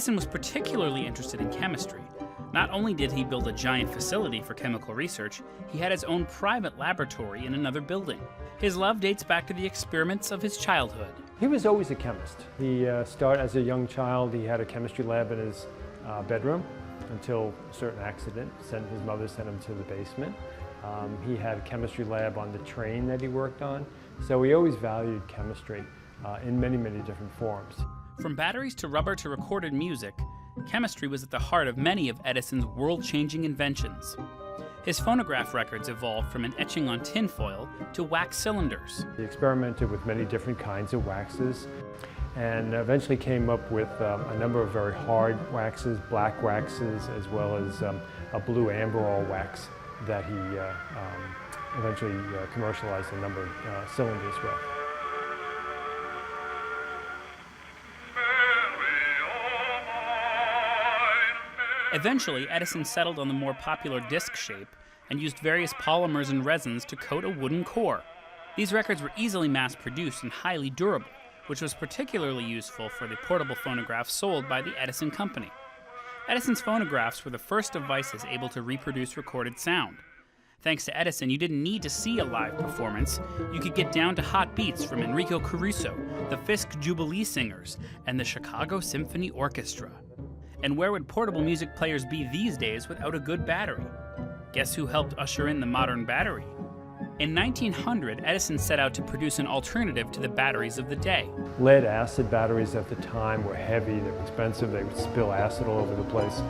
Edison was particularly interested in chemistry. Not only did he build a giant facility for chemical research, he had his own private laboratory in another building. His love dates back to the experiments of his childhood. He was always a chemist. He started as a young child. He had a chemistry lab in his bedroom until a certain accident. His mother sent him to the basement. He had a chemistry lab on the train that he worked on. So he always valued chemistry in many, many different forms. From batteries to rubber to recorded music, chemistry was at the heart of many of Edison's world-changing inventions. His phonograph records evolved from an etching on tinfoil to wax cylinders. He experimented with many different kinds of waxes and eventually came up with a number of very hard waxes, black waxes, as well as a blue amberol wax that he eventually commercialized a number of cylinders with. Eventually, Edison settled on the more popular disc shape and used various polymers and resins to coat a wooden core. These records were easily mass-produced and highly durable, which was particularly useful for the portable phonographs sold by the Edison Company. Edison's phonographs were the first devices able to reproduce recorded sound. Thanks to Edison, you didn't need to see a live performance. You could get down to hot beats from Enrico Caruso, the Fisk Jubilee Singers, and the Chicago Symphony Orchestra. And where would portable music players be these days without a good battery? Guess who helped usher in the modern battery? In 1900, Edison set out to produce an alternative to the batteries of the day. Lead-acid batteries at the time were heavy, they were expensive, they would spill acid all over the place.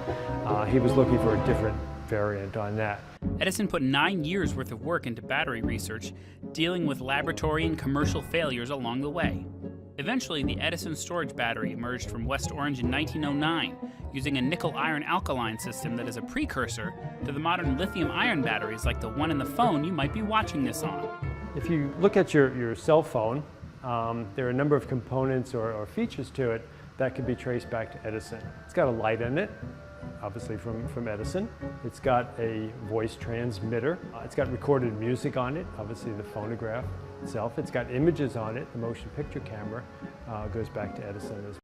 He was looking for a different variant on that. Edison put 9 years' worth of work into battery research, dealing with laboratory and commercial failures along the way. Eventually, the Edison storage battery emerged from West Orange in 1909, using a nickel-iron alkaline system that is a precursor to the modern lithium-ion batteries like the one in the phone you might be watching this on. If you look at your cell phone, there are a number of components or features to it that can be traced back to Edison. It's got a light in it, obviously from Edison. It's got a voice transmitter. It's got recorded music on it, obviously the phonograph itself. It's got images on it. The motion picture camera goes back to Edison as well.